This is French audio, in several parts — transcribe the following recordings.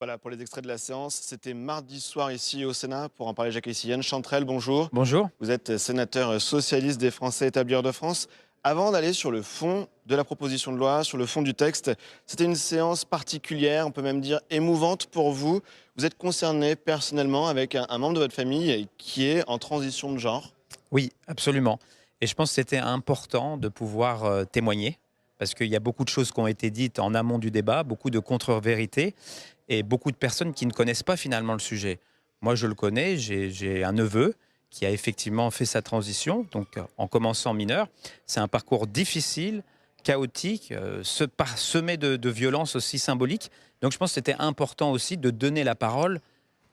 Voilà pour les extraits de la séance. C'était mardi soir ici au Sénat. Pour en parler, j'accueille ici Yann Chantrel. Bonjour. Bonjour. Vous êtes sénateur socialiste des Français établis hors de France. Avant d'aller sur le fond de la proposition de loi, sur le fond du texte, c'était une séance particulière, on peut même dire émouvante pour vous. Vous êtes concerné personnellement avec un membre de votre famille qui est en transition de genre. Oui, absolument. Et je pense que c'était important de pouvoir témoigner, parce qu'il y a beaucoup de choses qui ont été dites en amont du débat, beaucoup de contre-vérités, et beaucoup de personnes qui ne connaissent pas finalement le sujet. Moi, je le connais, j'ai un neveu qui a effectivement fait sa transition, donc en commençant mineur. C'est un parcours difficile, chaotique, semé de violences aussi symboliques. Donc je pense que c'était important aussi de donner la parole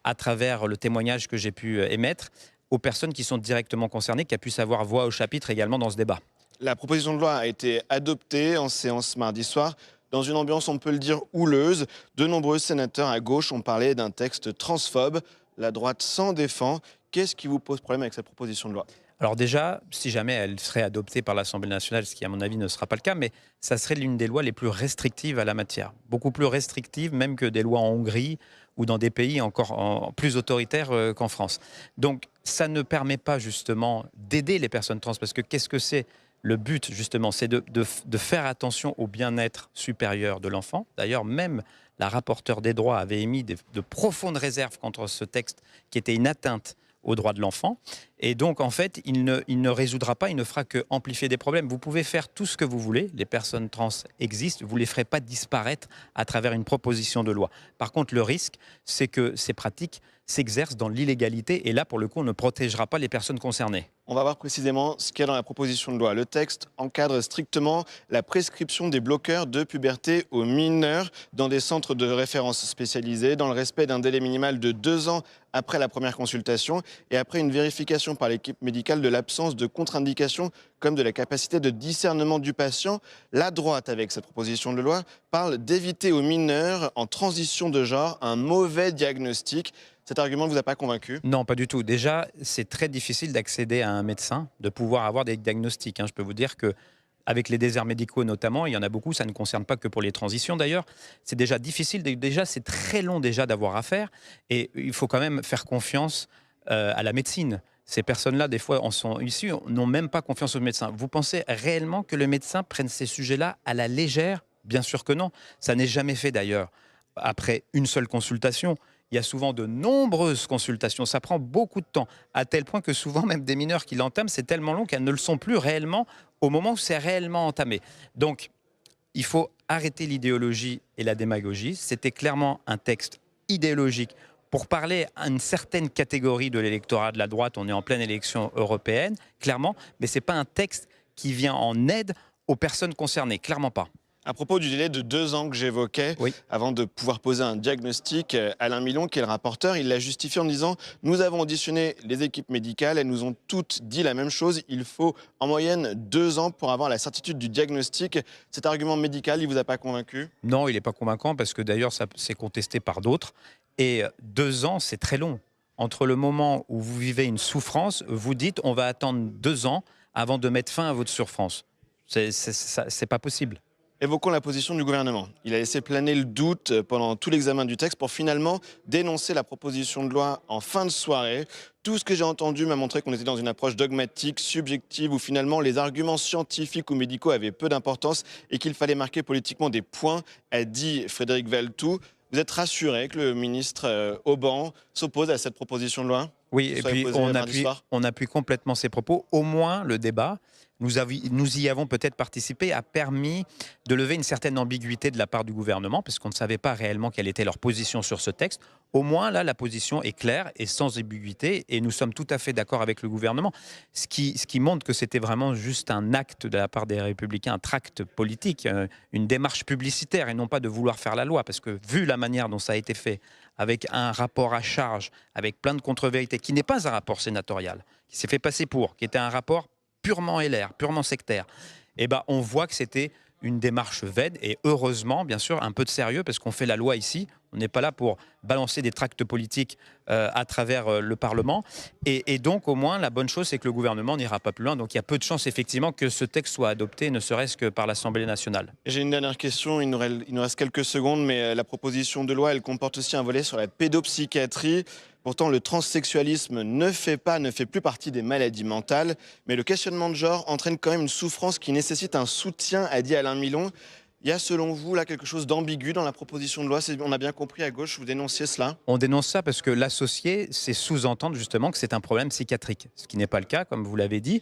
à travers le témoignage que j'ai pu émettre aux personnes qui sont directement concernées, qui a pu avoir voix au chapitre également dans ce débat. La proposition de loi a été adoptée en séance mardi soir. Dans une ambiance, on peut le dire, houleuse, de nombreux sénateurs à gauche ont parlé d'un texte transphobe. La droite s'en défend. Qu'est-ce qui vous pose problème avec cette proposition de loi? Alors déjà, si jamais elle serait adoptée par l'Assemblée nationale, ce qui à mon avis ne sera pas le cas, mais ça serait l'une des lois les plus restrictives à la matière. Beaucoup plus restrictives même que des lois en Hongrie ou dans des pays encore plus autoritaires qu'en France. Donc ça ne permet pas justement d'aider les personnes trans, parce que qu'est-ce que c'est? Le but, justement, c'est de faire attention au bien-être supérieur de l'enfant. D'ailleurs, même la rapporteure des droits avait émis de profondes réserves contre ce texte qui était une atteinte aux droits de l'enfant. Et donc, en fait, il ne résoudra pas, il ne fera que amplifier des problèmes. Vous pouvez faire tout ce que vous voulez, les personnes trans existent, vous ne les ferez pas disparaître à travers une proposition de loi. Par contre, le risque, c'est que ces pratiques s'exercent dans l'illégalité, et là, pour le coup, on ne protégera pas les personnes concernées. On va voir précisément ce qu'il y a dans la proposition de loi. Le texte encadre strictement la prescription des bloqueurs de puberté aux mineurs dans des centres de référence spécialisés, dans le respect d'un délai minimal de 2 ans après la première consultation et après une vérification par l'équipe médicale de l'absence de contre-indication comme de la capacité de discernement du patient. La droite, avec cette proposition de loi, parle d'éviter aux mineurs en transition de genre un mauvais diagnostic. Cet argument ne vous a pas convaincu? Non, pas du tout. Déjà, c'est très difficile d'accéder à un médecin, de pouvoir avoir des diagnostics, hein. Je peux vous dire que avec les déserts médicaux notamment, il y en a beaucoup, ça ne concerne pas que pour les transitions d'ailleurs. C'est déjà difficile, déjà c'est très long déjà d'avoir à faire, et il faut quand même faire confiance à la médecine. Ces personnes-là, des fois, en sont issues, n'ont même pas confiance au médecin. Vous pensez réellement que le médecin prenne ces sujets-là à la légère? Bien sûr que non. Ça n'est jamais fait d'ailleurs. Après une seule consultation, il y a souvent de nombreuses consultations. Ça prend beaucoup de temps, à tel point que souvent, même des mineurs qui l'entament, c'est tellement long qu'elles ne le sont plus réellement au moment où c'est réellement entamé. Donc, il faut arrêter l'idéologie et la démagogie. C'était clairement un texte idéologique pour parler à une certaine catégorie de l'électorat de la droite. On est en pleine élection européenne, clairement, mais ce n'est pas un texte qui vient en aide aux personnes concernées, clairement pas. À propos du délai de 2 ans que j'évoquais, Oui. avant de pouvoir poser un diagnostic, Alain Milon, qui est le rapporteur, il l'a justifié en disant: nous avons auditionné les équipes médicales, elles nous ont toutes dit la même chose, il faut en moyenne 2 ans pour avoir la certitude du diagnostic. Cet argument médical, il vous a pas convaincu? Non, il n'est pas convaincant, parce que d'ailleurs, ça c'est contesté par d'autres. Et 2 ans, c'est très long. Entre le moment où vous vivez une souffrance, vous dites on va attendre 2 ans avant de mettre fin à votre souffrance. C'est pas possible. Évoquons la position du gouvernement. Il a laissé planer le doute pendant tout l'examen du texte pour finalement dénoncer la proposition de loi en fin de soirée. Tout ce que j'ai entendu m'a montré qu'on était dans une approche dogmatique, subjective, où finalement les arguments scientifiques ou médicaux avaient peu d'importance et qu'il fallait marquer politiquement des points, a dit Frédéric Valletoux. Vous êtes rassuré que le ministre Auban s'oppose à cette proposition de loi Oui, qui et soit puis posée mardi soir? on appuie complètement ses propos. Au moins, le débat, nous y avons peut-être participé, a permis de lever une certaine ambiguïté de la part du gouvernement, parce qu'on ne savait pas réellement quelle était leur position sur ce texte. Au moins, là, la position est claire et sans ambiguïté, et nous sommes tout à fait d'accord avec le gouvernement. Ce qui montre que c'était vraiment juste un acte de la part des Républicains, un tract politique, une démarche publicitaire, et non pas de vouloir faire la loi, parce que vu la manière dont ça a été fait, avec un rapport à charge, avec plein de contre-vérités, qui n'est pas un rapport sénatorial, qui s'est fait passer pour, qui était un rapport purement LR, purement sectaire, eh ben, on voit que c'était une démarche vaine, et heureusement, bien sûr, un peu de sérieux, parce qu'on fait la loi ici, On n'est pas là pour balancer des tracts politiques à travers le Parlement. Et donc, au moins, la bonne chose, c'est que le gouvernement n'ira pas plus loin. Donc, il y a peu de chances, effectivement, que ce texte soit adopté, ne serait-ce que par l'Assemblée nationale. J'ai une dernière question, il nous reste quelques secondes, mais la proposition de loi, elle comporte aussi un volet sur la pédopsychiatrie. Pourtant, le transsexualisme ne fait plus partie des maladies mentales, mais le questionnement de genre entraîne quand même une souffrance qui nécessite un soutien, a dit Alain Milon. Il y a selon vous là quelque chose d'ambigu dans la proposition de loi, on a bien compris à gauche, vous dénonciez cela? On dénonce ça parce que l'associer, c'est sous-entendre justement que c'est un problème psychiatrique, ce qui n'est pas le cas, comme vous l'avez dit.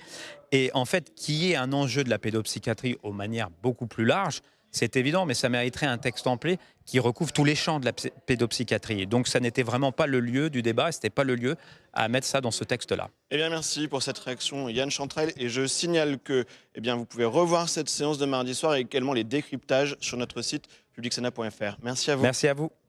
Et en fait, qu'il y ait un enjeu de la pédopsychiatrie aux manières beaucoup plus larges, c'est évident, mais ça mériterait un texte complet qui recouvre tous les champs de la pédopsychiatrie. Et donc, ça n'était vraiment pas le lieu du débat, ce n'était pas le lieu à mettre ça dans ce texte-là. Eh bien, merci pour cette réaction, Yann Chantrel. Et je signale que vous pouvez revoir cette séance de mardi soir et également les décryptages sur notre site publicsena.fr. Merci à vous. Merci à vous.